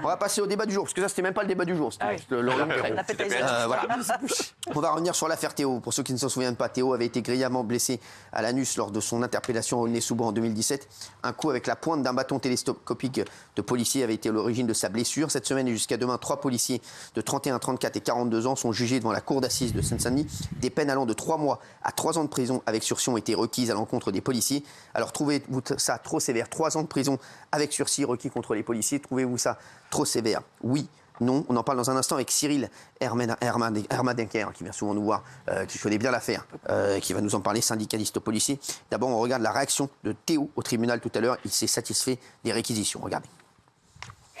on va passer au débat du jour, parce que ça, c'était même pas le débat du jour. C'était voilà. On va revenir sur l'affaire Théo. Pour ceux qui ne s'en souviennent pas, Théo avait été grièvement blessé à l'anus lors de son interpellation à Aulnay-sous-Bois en 2017. Un coup avec la pointe d'un bâton télescopique de policier avait été à l'origine de sa blessure. Cette semaine et jusqu'à demain, 3 policiers de 31, 34 et 42 ans sont jugés devant la cour d'assises de Seine-Saint-Denis. Des peines allant de 3 mois à 3 ans de prison avec sursis ont été requises à l'encontre des policiers. Alors, trouvez-vous ça trop sévère? 3 ans de prison avec sursis requis contre les policiers, trouvez-vous ça trop sévère? Oui, non, on en parle dans un instant avec Cyril Hermadenker, qui vient souvent nous voir, qui connaît bien l'affaire, qui va nous en parler, syndicaliste policier. D'abord, on regarde la réaction de Théo au tribunal tout à l'heure. Il s'est satisfait des réquisitions. Regardez.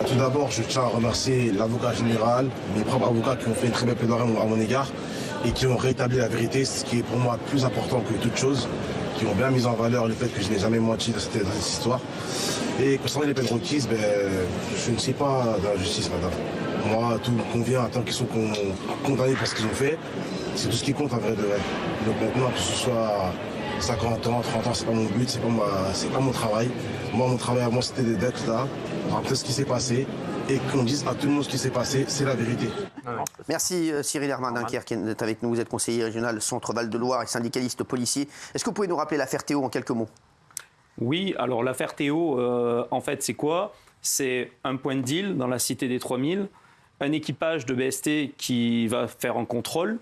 Tout d'abord, je tiens à remercier l'avocat général, mes propres avocats qui ont fait une très belle plaidoirie à mon égard et qui ont rétabli la vérité, ce qui est pour moi plus important que toute chose, qui ont bien mis en valeur le fait que je n'ai jamais menti dans cette histoire. Et concernant les peines requises, je ne sais pas de la justice, madame. Moi, tout me convient tant qu'ils sont condamnés pour ce qu'ils ont fait. C'est tout ce qui compte en vrai de vrai. Donc maintenant, que ce soit 50 ans, 30 ans, c'est pas mon but, c'est pas mon travail. Moi, mon travail à moi, c'était d'être là, rappeler ce qui s'est passé et qu'on dise à tout le monde ce qui s'est passé, c'est la vérité. Merci Cyril Hermadenker qui est avec nous. Vous êtes conseiller régional Centre Val-de-Loire et syndicaliste policier. Est-ce que vous pouvez nous rappeler l'affaire Théo en quelques mots? Oui, alors l'affaire Théo, en fait, c'est quoi? C'est un point de deal dans la cité des 3000, un équipage de BST qui va faire un contrôle.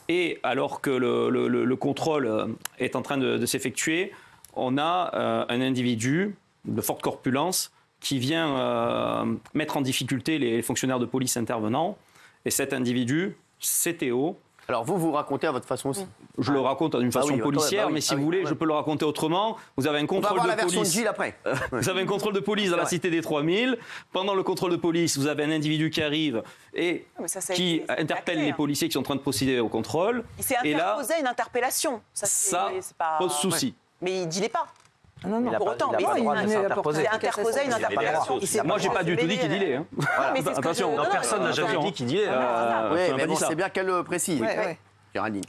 Et alors que le contrôle est en train de s'effectuer, on a un individu de forte corpulence qui vient mettre en difficulté les fonctionnaires de police intervenants. Et cet individu, c'est Théo. Alors vous racontez à votre façon aussi. Je le raconte d'une façon policière, mais si vous voulez, je peux le raconter autrement. Vous avez un contrôle de police. Gilles après. Vous avez un contrôle de police dans la cité des 3000. Pendant le contrôle de police, vous avez un individu qui arrive et qui interpelle les policiers qui sont en train de procéder au contrôle. Il s'est interposé à une interpellation. Ça pose souci. Mais il ne dit pas. Non, pour autant, il s'est interposé à une interpellation. Moi, j'ai pas du tout dit qu'il dit les. Attention, personne n'a jamais dit qu'il dit les. Oui, mais bon, c'est bien qu'elle le précise. Géraldine.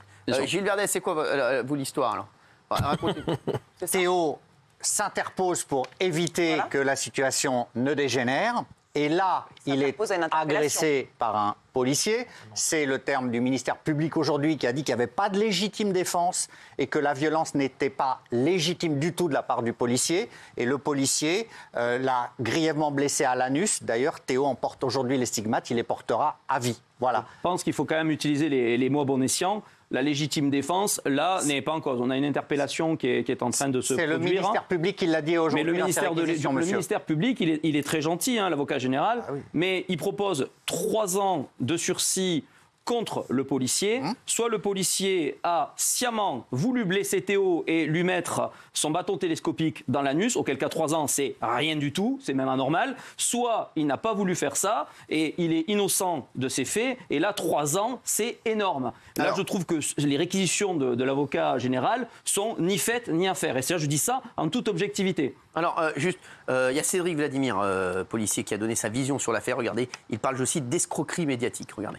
Gilles Verdet, c'est quoi, vous, l'histoire, alors? Racontez. Théo s'interpose pour éviter que la situation ne dégénère. Et là, il est agressé par un policier. C'est le terme du ministère public aujourd'hui qui a dit qu'il n'y avait pas de légitime défense et que la violence n'était pas légitime du tout de la part du policier. Et le policier l'a grièvement blessé à l'anus. D'ailleurs, Théo en porte aujourd'hui les stigmates. Il les portera à vie. Voilà. Je pense qu'il faut quand même utiliser les mots à bon escient. La légitime défense, là, n'est pas en cause. On a une interpellation qui est en train de se produire. C'est le ministère public qui l'a dit aujourd'hui. Mais le ministère public, il est très gentil, l'avocat général, mais il propose 3 ans de sursis contre le policier. Soit le policier a sciemment voulu blesser Théo et lui mettre son bâton télescopique dans l'anus, auquel cas 3 ans, c'est rien du tout, c'est même anormal. Soit il n'a pas voulu faire ça et il est innocent de ses faits. Et là, 3 ans, c'est énorme. Là, je trouve que les réquisitions de l'avocat général sont ni faites ni à faire. Et c'est là, je dis ça en toute objectivité. Alors, il y a Cédric Vladimir, policier, qui a donné sa vision sur l'affaire. Regardez, il parle aussi d'escroquerie médiatique. Regardez.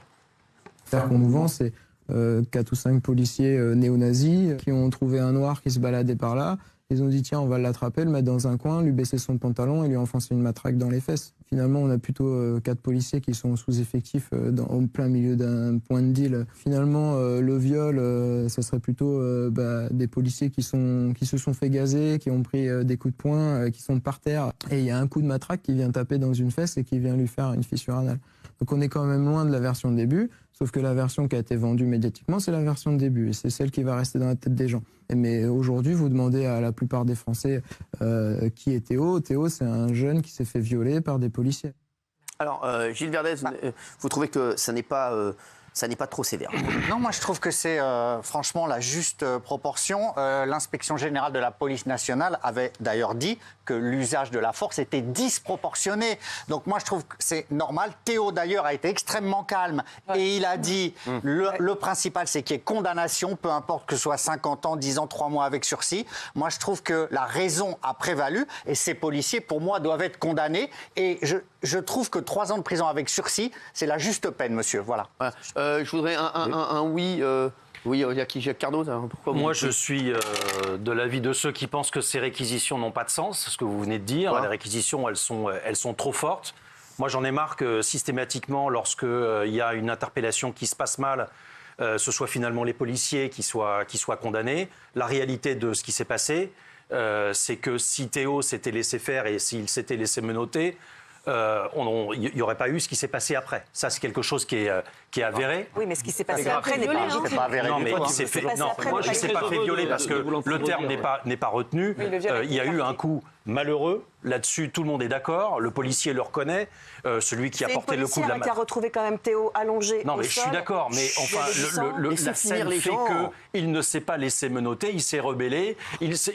L'affaire qu'on nous vend, c'est 4 ou 5 policiers néo-nazis qui ont trouvé un noir qui se baladait par là. Ils ont dit tiens, on va l'attraper, le mettre dans un coin, lui baisser son pantalon et lui enfoncer une matraque dans les fesses. Finalement, on a plutôt 4 policiers qui sont sous-effectifs au plein milieu d'un point de deal. Finalement, le viol, ça serait plutôt des policiers qui se sont fait gazer, qui ont pris des coups de poing, qui sont par terre. Et il y a un coup de matraque qui vient taper dans une fesse et qui vient lui faire une fissure anale. Donc on est quand même loin de la version de début, sauf que la version qui a été vendue médiatiquement, c'est la version de début, et c'est celle qui va rester dans la tête des gens. Mais aujourd'hui, vous demandez à la plupart des Français qui est Théo. Théo, c'est un jeune qui s'est fait violer par des policiers. Alors, Gilles Verdez, vous trouvez que ça n'est pas trop sévère? Non, moi je trouve que c'est franchement la juste proportion. L'inspection générale de la police nationale avait d'ailleurs dit que l'usage de la force était disproportionné. Donc moi je trouve que c'est normal. Théo d'ailleurs a été extrêmement calme et il a dit le principal c'est qu'il y ait condamnation, peu importe que ce soit 50 ans, 10 ans, 3 mois avec sursis. Moi je trouve que la raison a prévalu et ces policiers pour moi doivent être condamnés et je trouve que 3 ans de prison avec sursis c'est la juste peine, monsieur. Voilà. Je voudrais un oui. Oui, il y a qui? Jacques Cardot. Moi, je suis de l'avis de ceux qui pensent que ces réquisitions n'ont pas de sens, ce que vous venez de dire. Les réquisitions, elles sont trop fortes. Moi, j'en ai marre que systématiquement, lorsqu'il y a une interpellation qui se passe mal, ce soit finalement les policiers qui soient condamnés. La réalité de ce qui s'est passé, c'est que si Théo s'était laissé faire et s'il s'était laissé menotter, il n'y aurait pas eu ce qui s'est passé après. Ça, c'est quelque chose qui est avéré. Oui, mais ce qui s'est passé après n'est pas avéré. Non, mais il s'est fait. Non, moi, je ne s'est pas fait violer parce que le terme n'est pas retenu. Il y a eu un coup malheureux. Là-dessus, tout le monde est d'accord. Le policier le reconnaît. Celui qui a porté le coup de la main. qui a retrouvé quand même Théo allongé. Non, mais je suis d'accord. Mais enfin, la scène fait qu'il ne s'est pas laissé menotter. Il s'est rebellé.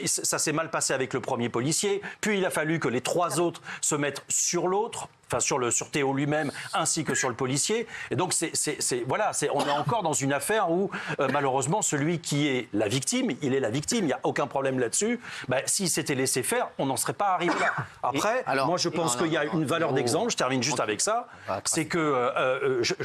Ça s'est mal passé avec le premier policier. Puis il a fallu que les 3 autres se mettent sur l'autre. Enfin, sur Théo lui-même, ainsi que sur le policier. Et donc, on est encore dans une affaire où, malheureusement, celui qui est la victime, il est la victime. Il n'y a aucun problème là-dessus. S'il s'était laissé faire, on n'en serait pas arrivé là. Après, moi, je pense qu'il y a une valeur d'exemple. Je termine juste avec ça. C'est que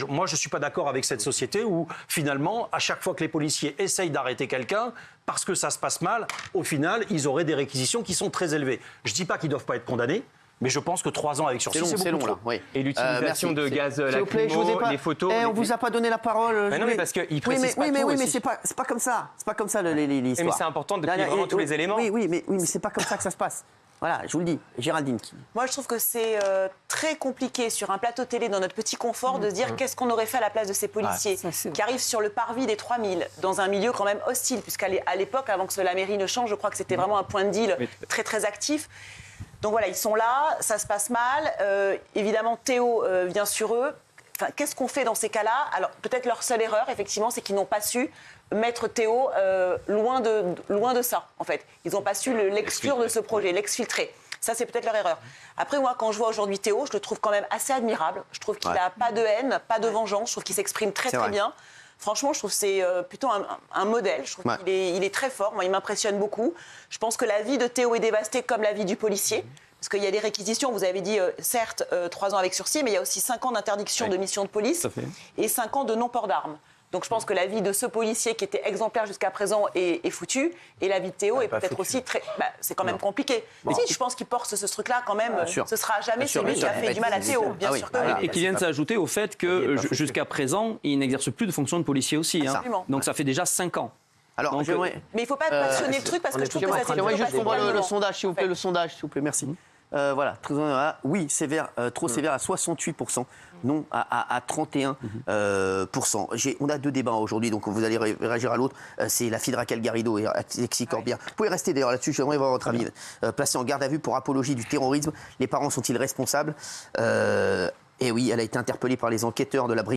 moi, je ne suis pas d'accord avec cette société où, finalement, à chaque fois que les policiers essayent d'arrêter quelqu'un, parce que ça se passe mal, au final, ils auraient des réquisitions qui sont très élevées. Je ne dis pas qu'ils ne doivent pas être condamnés. Mais je pense que 3 ans avec sursis, c'est beaucoup trop. Là, oui. Et l'utilisation de gaz lacrymo, les photos... on vous a pas donné la parole. Non, mais parce qu'il précise pas tout mais aussi. c'est pas comme ça. C'est pas comme ça l'histoire. Mais c'est important de donner vraiment tous les éléments. Oui, mais c'est pas comme ça que ça se passe. Voilà, je vous le dis. Géraldine. Moi, je trouve que c'est très compliqué sur un plateau télé, dans notre petit confort, de se dire qu'est-ce qu'on aurait fait à la place de ces policiers qui arrivent sur le parvis des 3000, dans un milieu quand même hostile, puisqu'à l'époque, avant que la mairie ne change, je crois que c'était vraiment un point de deal très, très actif. Donc voilà, ils sont là, ça se passe mal. Évidemment, Théo vient sur eux. Enfin, qu'est-ce qu'on fait dans ces cas-là? Alors, peut-être leur seule erreur, effectivement, c'est qu'ils n'ont pas su mettre Théo loin de ça, en fait. Ils n'ont pas su l'exclure de ce projet, l'exfiltrer. Ça, c'est peut-être leur erreur. Après, moi, quand je vois aujourd'hui Théo, je le trouve quand même assez admirable. Je trouve qu'il n'a pas de haine, pas de vengeance. Je trouve qu'il s'exprime très, très bien. Franchement, je trouve que c'est plutôt un modèle. Je trouve qu'il est très fort. Moi, il m'impressionne beaucoup. Je pense que la vie de Théo est dévastée comme la vie du policier. Parce qu'il y a des réquisitions, vous avez dit, certes, 3 ans avec sursis, mais il y a aussi 5 ans d'interdiction de mission de police et 5 ans de non-port d'armes. Donc je pense que la vie de ce policier qui était exemplaire jusqu'à présent est foutue. Et la vie de Théo est peut-être aussi très... c'est quand même compliqué. Mais si, je pense qu'il porte ce truc-là quand même. Ce sera jamais celui qui a fait du mal à Théo, bien sûr que oui. Et qui vient de s'ajouter au fait que jusqu'à présent, il n'exerce plus de fonction de policier aussi. Donc ça fait déjà 5 ans. Alors, mais il ne faut pas passionner le truc parce que je trouve que ça s'est J'aimerais juste qu'on voit le sondage, s'il vous plaît, s'il vous plaît, merci. Voilà, oui, sévère, trop sévère à 68%, non à 31%. On a 2 débats aujourd'hui, donc vous allez réagir à l'autre. C'est la fille de Raquel Garrido et Alexis Corbière. Vous pouvez rester d'ailleurs là-dessus, j'aimerais voir votre avis. Placée en garde à vue pour apologie du terrorisme, les parents sont-ils responsables? Et oui, elle a été interpellée par les enquêteurs de la brigade